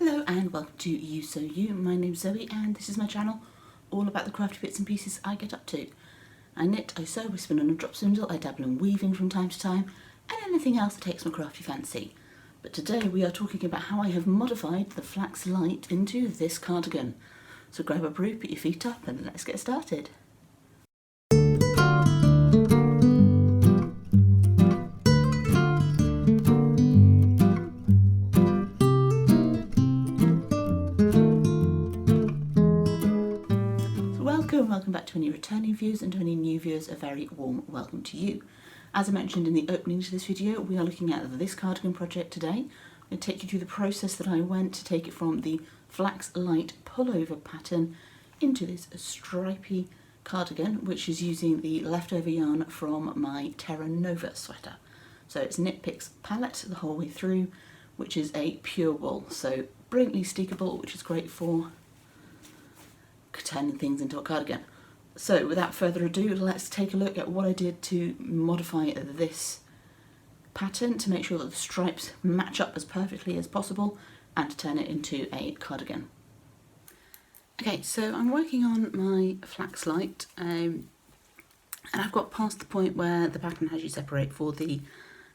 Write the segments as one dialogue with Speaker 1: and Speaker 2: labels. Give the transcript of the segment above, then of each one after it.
Speaker 1: Hello and welcome to Ewe Sew You. My name's Zoe and this is my channel all about the crafty bits and pieces I get up to. I knit, I sew, I spin on a drop spindle, I dabble in weaving from time to time and anything else that takes my crafty fancy. But today we are talking about how I have modified the Flax Light into this cardigan. So grab a brew, put your feet up and let's get started. Welcome back to any returning viewers, and to any new viewers a very warm welcome to you. As I mentioned in the opening to this video, we are looking at this cardigan project today. I'm going to take you through the process that I went to take it from the Flax Light pullover pattern into this stripy cardigan, which is using the leftover yarn from my Terra Nova sweater. So it's Knit Picks palette the whole way through, which is a pure wool, so brilliantly steekable, which is great for turning things into a cardigan. So without further ado, let's take a look at what I did to modify this pattern to make sure that the stripes match up as perfectly as possible and to turn it into a cardigan. Okay, so I'm working on my Flax Light and I've got past the point where the pattern has you separate for the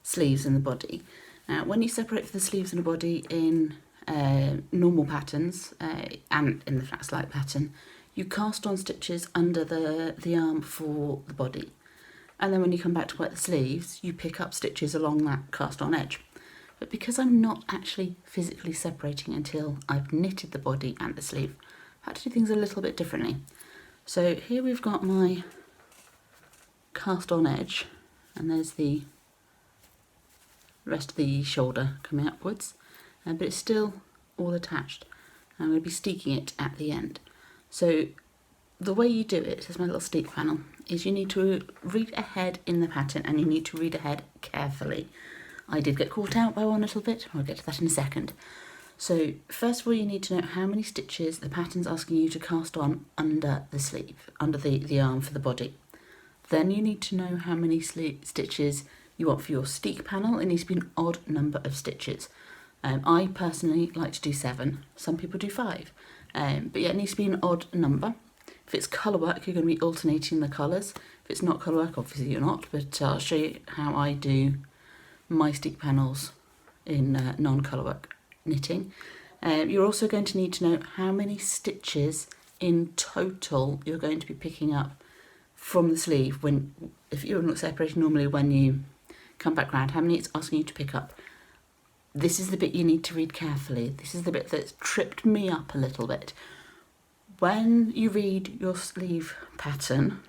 Speaker 1: sleeves and the body. Now when you separate for the sleeves and the body in normal patterns and in the Flax Light pattern, you cast on stitches under the arm for the body, and then when you come back to work the sleeves you pick up stitches along that cast on edge. But because I'm not actually physically separating until I've knitted the body and the sleeve, I had to do things a little bit differently. So here we've got my cast on edge and there's the rest of the shoulder coming upwards, but it's still all attached. I'm going to be steeking it at the end. So the way you do it, here's my little steek panel, is you need to read ahead in the pattern and you need to read ahead carefully. I did get caught out by one little bit, I'll get to that in a second. So first of all you need to know how many stitches the pattern's asking you to cast on under the sleeve, under the arm for the body. Then you need to know how many stitches you want for your steek panel. It needs to be an odd number of stitches. I personally like to do 7, some people do 5. But yeah, it needs to be an odd number. If it's colour work, you're going to be alternating the colours. If it's not colour work, obviously you're not, but I'll show you how I do my steek panels in non-colour work knitting. You're also going to need to know how many stitches in total you're going to be picking up from the sleeve. If you're not separating normally when you come back round, how many it's asking you to pick up. This is the bit you need to read carefully. This is the bit that's tripped me up a little bit. When you read your sleeve pattern,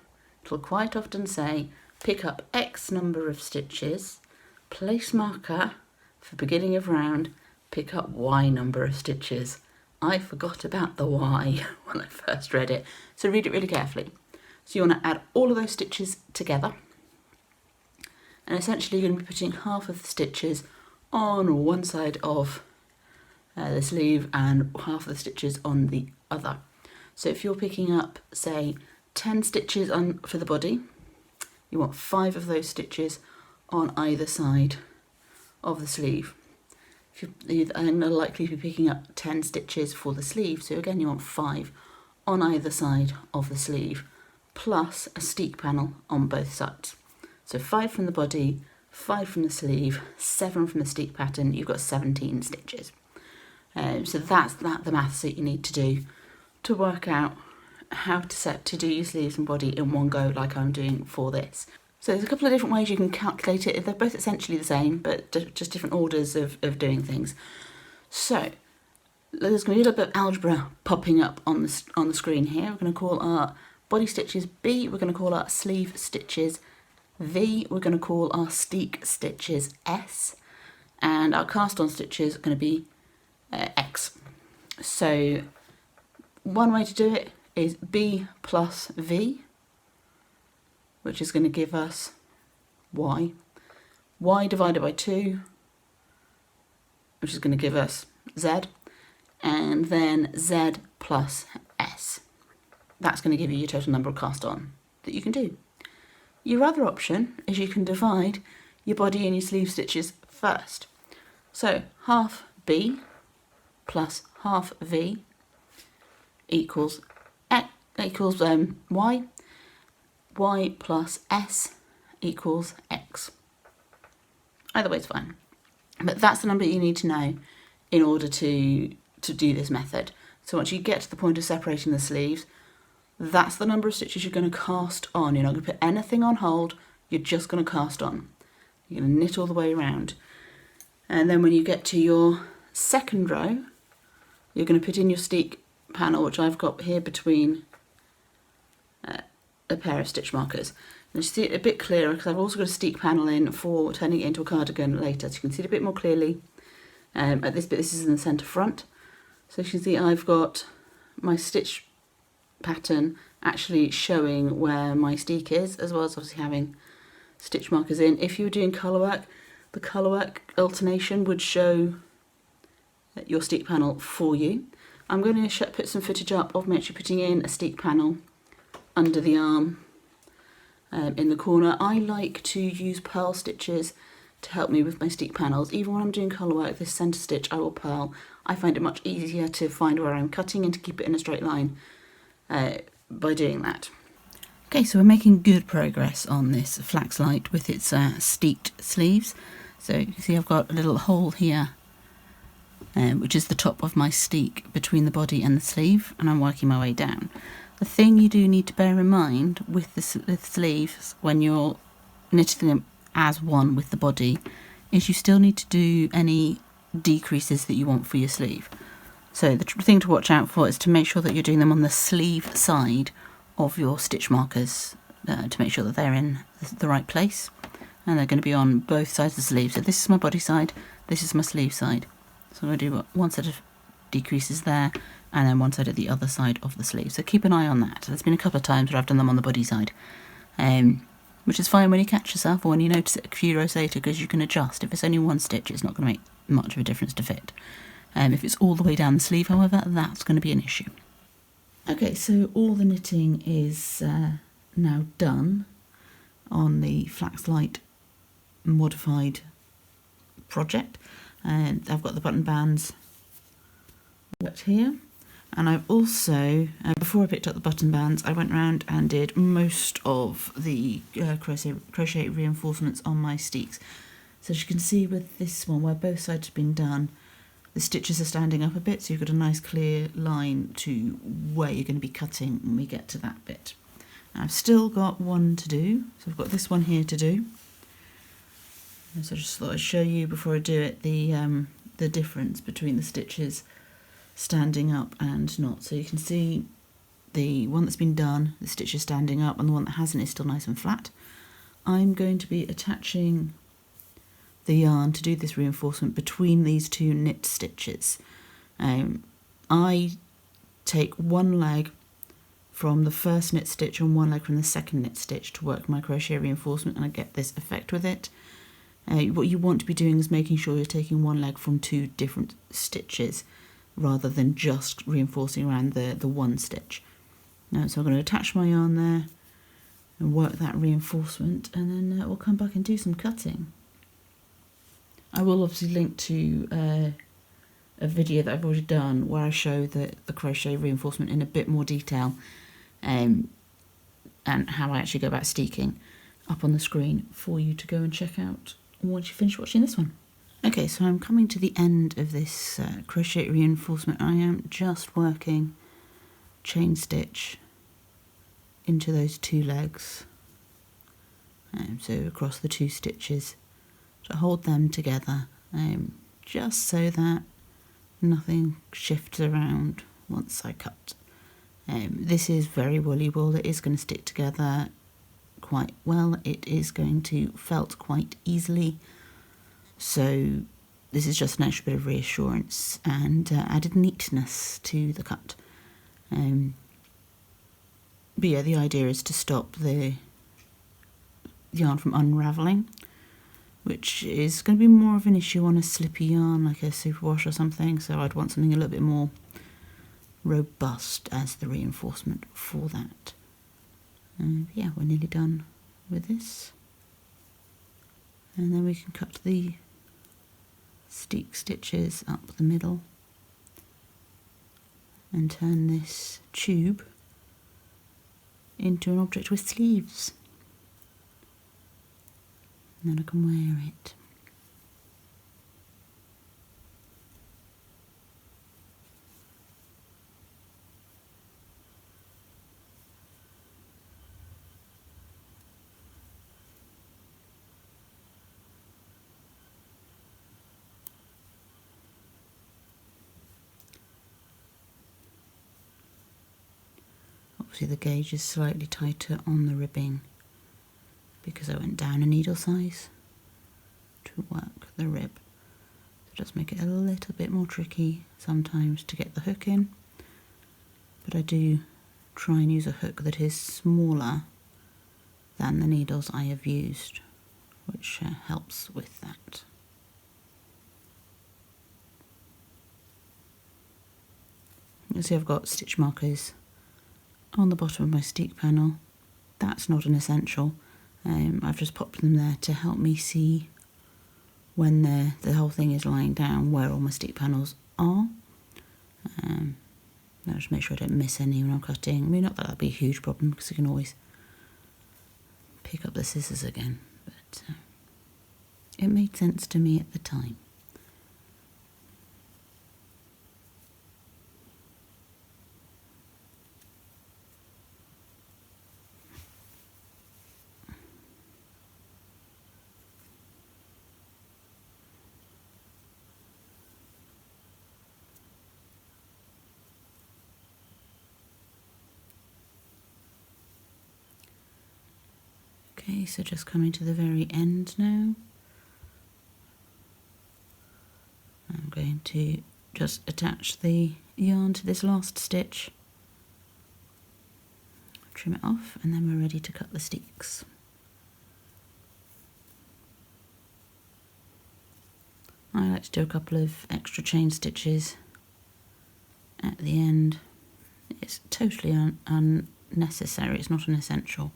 Speaker 1: it'll quite often say, pick up X number of stitches, place marker for beginning of round, pick up Y number of stitches. I forgot about the Y when I first read it, so read it really carefully. So you want to add all of those stitches together, and essentially you're going to be putting half of the stitches on one side of the sleeve and half of the stitches on the other. So if you're picking up, say, 10 stitches on for the body, you want 5 of those stitches on either side of the sleeve. You're likely to be picking up 10 stitches for the sleeve, so again you want 5 on either side of the sleeve, plus a steek panel on both sides. So 5 from the body, 5 from the sleeve, 7 from the steek pattern, you've got 17 stitches. So that's the maths that you need to do to work out how to do your sleeves and body in one go like I'm doing for this. So there's a couple of different ways you can calculate it. They're both essentially the same, but just different orders of doing things. So there's going to be a little bit of algebra popping up on the screen here. We're going to call our body stitches B, we're going to call our sleeve stitches V, we're going to call our steek stitches S, and our cast on stitches are going to be X. So one way to do it is B plus V, which is going to give us Y. Y divided by 2, which is going to give us Z, and then Z plus S. That's going to give you your total number of cast on that you can do. Your other option is you can divide your body and your sleeve stitches first. So half B plus half V equals Y. Y plus S equals X. Either way is fine. But that's the number you need to know in order to do this method. So once you get to the point of separating the sleeves, that's the number of stitches you're going to cast on. You're not going to put anything on hold, you're just going to cast on. You're going to knit all the way around. And then when you get to your second row, you're going to put in your steek panel, which I've got here between a pair of stitch markers. And you see it a bit clearer because I've also got a steek panel in for turning it into a cardigan later, so you can see it a bit more clearly. At this bit, this is in the centre front. So you can see I've got my stitch pattern actually showing where my steek is, as well as obviously having stitch markers in. If you were doing colour work, the colour work alternation would show your steek panel for you. I'm going to put some footage up of me actually putting in a steek panel under the arm in the corner. I like to use purl stitches to help me with my steek panels. Even when I'm doing colour work, this centre stitch I will purl. I find it much easier to find where I'm cutting and to keep it in a straight line by doing that. Okay, so we're making good progress on this Flax Light with its steeked sleeves. So you can see I've got a little hole here, which is the top of my steek between the body and the sleeve, and I'm working my way down. The thing you do need to bear in mind with the sleeves when you're knitting them as one with the body is you still need to do any decreases that you want for your sleeve. So the thing to watch out for is to make sure that you're doing them on the sleeve side of your stitch markers to make sure that they're in the right place, and they're going to be on both sides of the sleeve. So this is my body side, this is my sleeve side. So I'm going to do one set of decreases there and then one side at the other side of the sleeve. So keep an eye on that. There's been a couple of times where I've done them on the body side, which is fine when you catch yourself or when you notice it a few rows later, because you can adjust. If it's only one stitch, it's not going to make much of a difference to fit. If it's all the way down the sleeve, however, that's going to be an issue. Okay, so all the knitting is now done on the Flax Light modified project. And I've got the button bands worked here, and I've also, before I picked up the button bands, I went around and did most of the crochet reinforcements on my steeks. So as you can see with this one, where both sides have been done, the stitches are standing up a bit, so you've got a nice clear line to where you're going to be cutting when we get to that bit. I've still got one to do, so I've got this one here to do. So I just thought I'd show you before I do it the difference between the stitches standing up and not. So you can see the one that's been done, the stitch is standing up, and the one that hasn't is still nice and flat. I'm going to be attaching the yarn to do this reinforcement between these two knit stitches. I take one leg from the first knit stitch and one leg from the second knit stitch to work my crochet reinforcement, and I get this effect with it. What you want to be doing is making sure you're taking one leg from two different stitches rather than just reinforcing around the one stitch. Now, so I'm going to attach my yarn there and work that reinforcement, and then we'll come back and do some cutting. I will obviously link to a video that I've already done where I show the crochet reinforcement in a bit more detail, and how I actually go about steeking up on the screen for you to go and check out once you finish watching this one. Okay, so I'm coming to the end of this crochet reinforcement. I am just working chain stitch into those two legs, so across the two stitches, to hold them together, just so that nothing shifts around once I cut. This is very woolly wool. It is going to stick together quite well. It is going to felt quite easily, so this is just an extra bit of reassurance and added neatness to the cut. But yeah, the idea is to stop the yarn from unravelling, which is going to be more of an issue on a slippy yarn like a superwash or something, so I'd want something a little bit more robust as the reinforcement for that. Yeah, we're nearly done with this, and then we can cut the steek stitches up the middle and turn this tube into an object with sleeves. And then I can wear it. Obviously the gauge is slightly tighter on the ribbing because I went down a needle size to work the rib. So it does make it a little bit more tricky sometimes to get the hook in, but I do try and use a hook that is smaller than the needles I have used, which helps with that. You see I've got stitch markers on the bottom of my Steek panel. That's not an essential. I've just popped them there to help me see when the whole thing is lying down where all my Steek panels are. I'll just make sure I don't miss any when I'm cutting. I mean, not that that'd be a huge problem because I can always pick up the scissors again, but it made sense to me at the time. Okay, so just coming to the very end now. I'm going to just attach the yarn to this last stitch, trim it off, and then we're ready to cut the Steeks. I like to do a couple of extra chain stitches at the end. It's totally unnecessary, it's not an essential.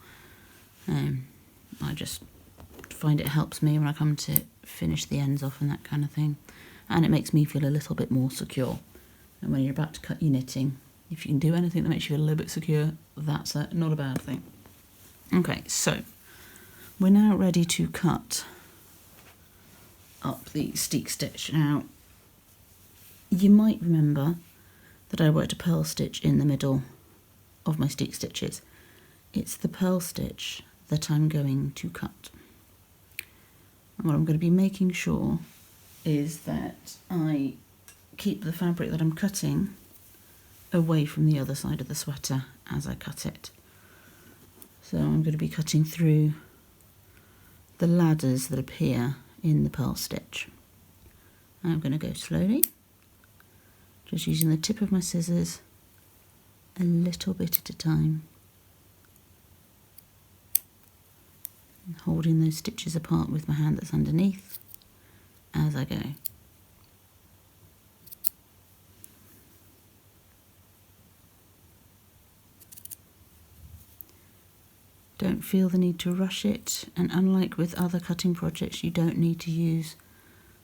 Speaker 1: I just find it helps me when I come to finish the ends off and that kind of thing, and it makes me feel a little bit more secure. And when you're about to cut your knitting, if you can do anything that makes you feel a little bit secure, that's not a bad thing. Okay, so we're now ready to cut up the Steek stitch. Now, you might remember that I worked a purl stitch in the middle of my Steek stitches. It's the purl stitch that I'm going to cut. And what I'm going to be making sure is that I keep the fabric that I'm cutting away from the other side of the sweater as I cut it. So I'm going to be cutting through the ladders that appear in the purl stitch. I'm going to go slowly, just using the tip of my scissors a little bit at a time, and holding those stitches apart with my hand that's underneath as I go. Don't feel the need to rush it, and unlike with other cutting projects, you don't need to use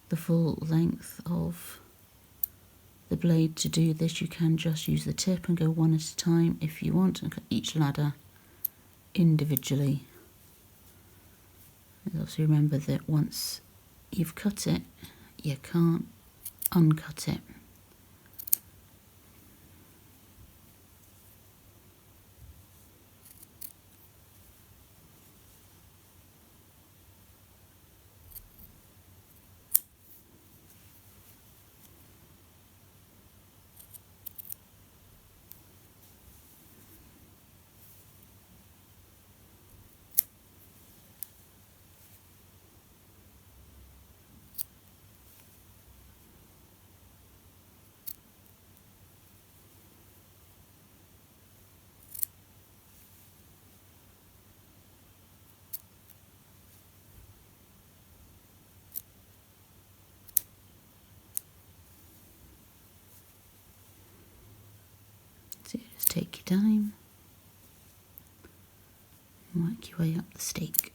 Speaker 1: the full length of the blade to do this. You can just use the tip and go one at a time if you want, and cut each ladder individually. And also remember that once you've cut it, you can't uncut it. So just take your time and work your way up the stake.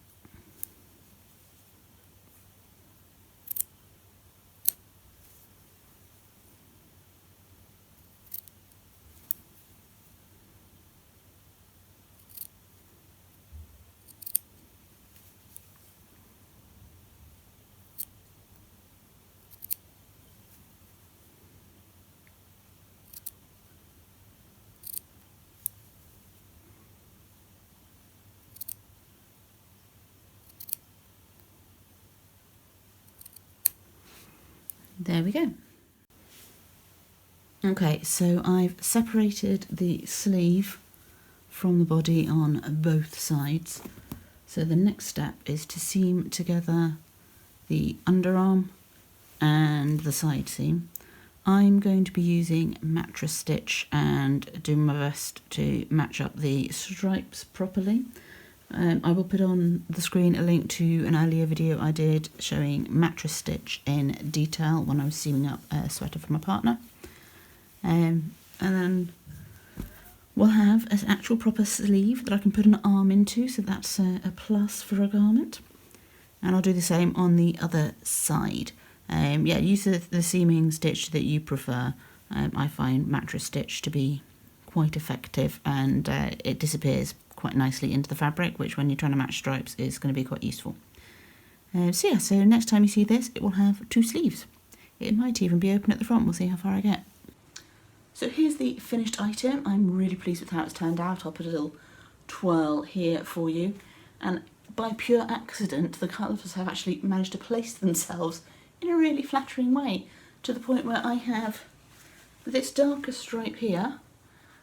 Speaker 1: There we go. Okay, so I've separated the sleeve from the body on both sides. So the next step is to seam together the underarm and the side seam. I'm going to be using mattress stitch and doing my best to match up the stripes properly. I will put on the screen a link to an earlier video I did showing mattress stitch in detail when I was seaming up a sweater for my partner. And then we'll have an actual proper sleeve that I can put an arm into, so that's a plus for a garment. And I'll do the same on the other side. Yeah, use the seaming stitch that you prefer. I find mattress stitch to be quite effective, and it disappears quite nicely into the fabric, which when you're trying to match stripes is going to be quite useful. So next time you see this, it will have 2 sleeves. It might even be open at the front. We'll see how far I get. So here's the finished item. I'm really pleased with how it's turned out. I'll put a little twirl here for you. And by pure accident, the colours have actually managed to place themselves in a really flattering way, to the point where I have this darker stripe here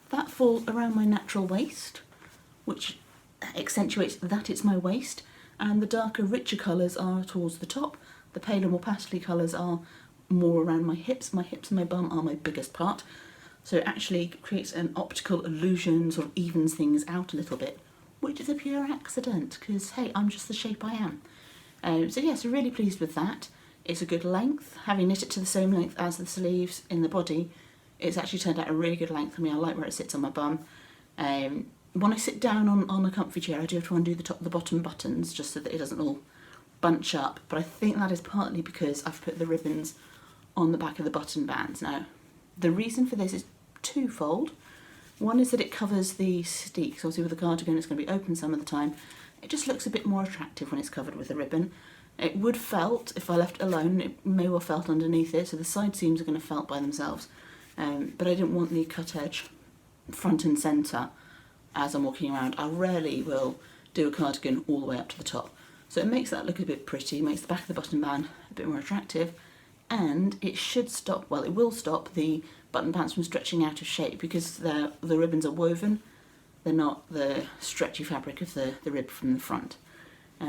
Speaker 1: that falls around my natural waist, which accentuates that it's my waist, and the darker, richer colours are towards the top. The paler, more pastel colours are more around my hips. My hips and my bum are my biggest part, so it actually creates an optical illusion, sort of evens things out a little bit, which is a pure accident, because hey, I'm just the shape I am. So yes, really pleased with that. It's a good length. Having knit it to the same length as the sleeves in the body, it's actually turned out a really good length for me. I like where it sits on my bum. When I sit down on a comfy chair, I do have to undo the bottom buttons just so that it doesn't all bunch up, but I think that is partly because I've put the ribbons on the back of the button bands. Now, the reason for this is twofold. One is that it covers the Steeks. Obviously with the cardigan it's going to be open some of the time. It just looks a bit more attractive when it's covered with a ribbon. It would felt, if I left it alone, it may well felt underneath it, so the side seams are going to felt by themselves. But I didn't want the cut edge front and centre as I'm walking around. I rarely will do a cardigan all the way up to the top. So it makes that look a bit pretty, makes the back of the button band a bit more attractive, and it should stop, well, it will stop the button bands from stretching out of shape because the ribbons are woven. They're not the stretchy fabric of the rib from the front.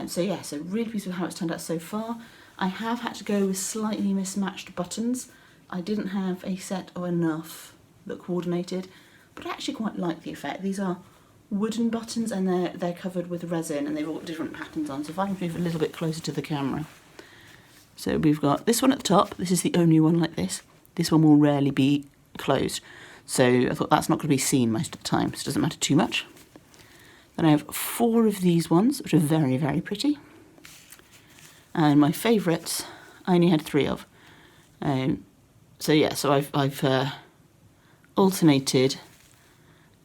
Speaker 1: So really pleased with how it's turned out so far. I have had to go with slightly mismatched buttons. I didn't have a set of enough that coordinated, but I actually quite like the effect. These are wooden buttons and they're covered with resin and they've all got different patterns on. So if I can move a little bit closer to the camera. So we've got this one at the top. This is the only one like this. This one will rarely be closed. So I thought that's not going to be seen most of the time, so it doesn't matter too much. Then I have 4 of these ones, which are very, very pretty. And my favourites, I only had 3 of. So I've alternated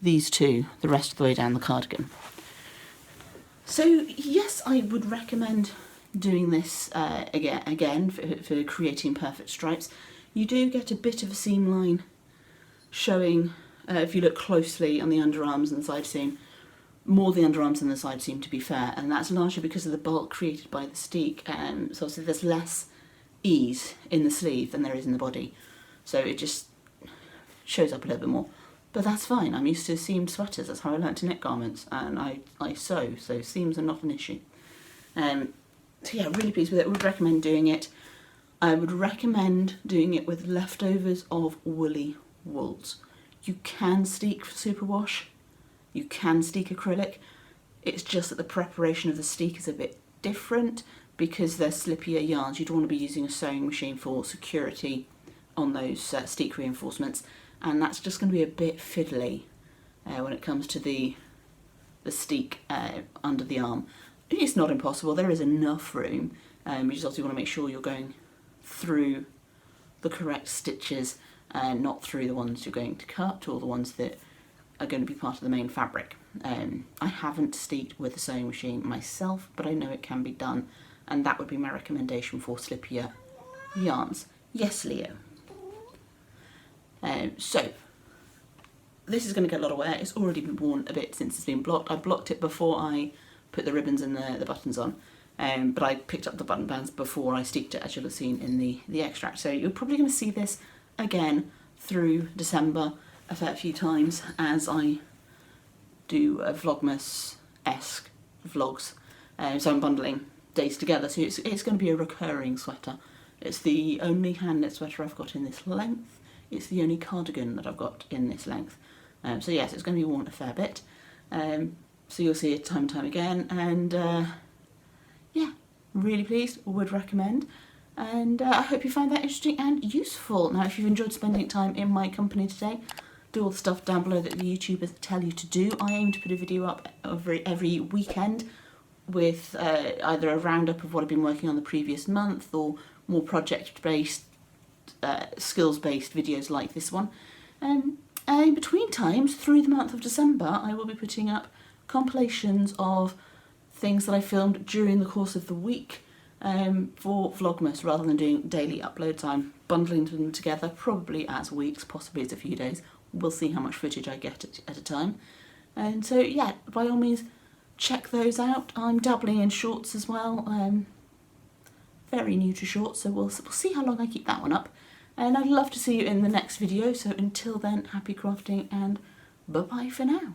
Speaker 1: these 2 the rest of the way down the cardigan. So yes, I would recommend doing this again for creating perfect stripes. You do get a bit of a seam line showing, if you look closely on the underarms and the side seam, more the underarms than the side seam, to be fair, and that's largely because of the bulk created by the steek. So obviously there's less ease in the sleeve than there is in the body, so it just shows up a little bit more. But that's fine, I'm used to seamed sweaters, that's how I learnt to knit garments, and I sew, so seams are not an issue. So yeah, really pleased with it. I would recommend doing it. I would recommend doing it with leftovers of woolly wools. You can steek superwash, you can steek acrylic. It's just that the preparation of the steek is a bit different because they're slippier yarns. You don't want to be using a sewing machine for security on those steek reinforcements, and that's just going to be a bit fiddly when it comes to the steek under the arm. It's not impossible, there is enough room. You just also want to make sure you're going through the correct stitches and not through the ones you're going to cut or the ones that are going to be part of the main fabric. I haven't steeked with a sewing machine myself, but I know it can be done, and that would be my recommendation for slippier yarns. Yes, Leo. So this is going to get a lot of wear. It's already been worn a bit since it's been blocked. I blocked it before I put the ribbons and the buttons on. but I picked up the button bands before I steeked it, as you'll have seen in the extract. So you're probably going to see this again through December a fair few times as I do a Vlogmas-esque vlogs. So I'm bundling days together, so it's going to be a recurring sweater. It's the only hand knit sweater I've got in this length. It's the only cardigan that I've got in this length. So yes, it's going to be worn a fair bit. So you'll see it time and time again, and yeah, really pleased, would recommend. And I hope you find that interesting and useful. Now, if you've enjoyed spending time in my company today, do all the stuff down below that the YouTubers tell you to do. I aim to put a video up every weekend with either a roundup of what I've been working on the previous month or more project-based, skills-based videos like this one. And in between times, through the month of December, I will be putting up compilations of things that I filmed during the course of the week for Vlogmas, rather than doing daily uploads. I'm bundling them together, probably as weeks, possibly as a few days. We'll see how much footage I get at a time. And so yeah, by all means, check those out. I'm dabbling in shorts as well. Very new to shorts, so we'll see how long I keep that one up. And I'd love to see you in the next video. So until then, happy crafting and bye-bye for now.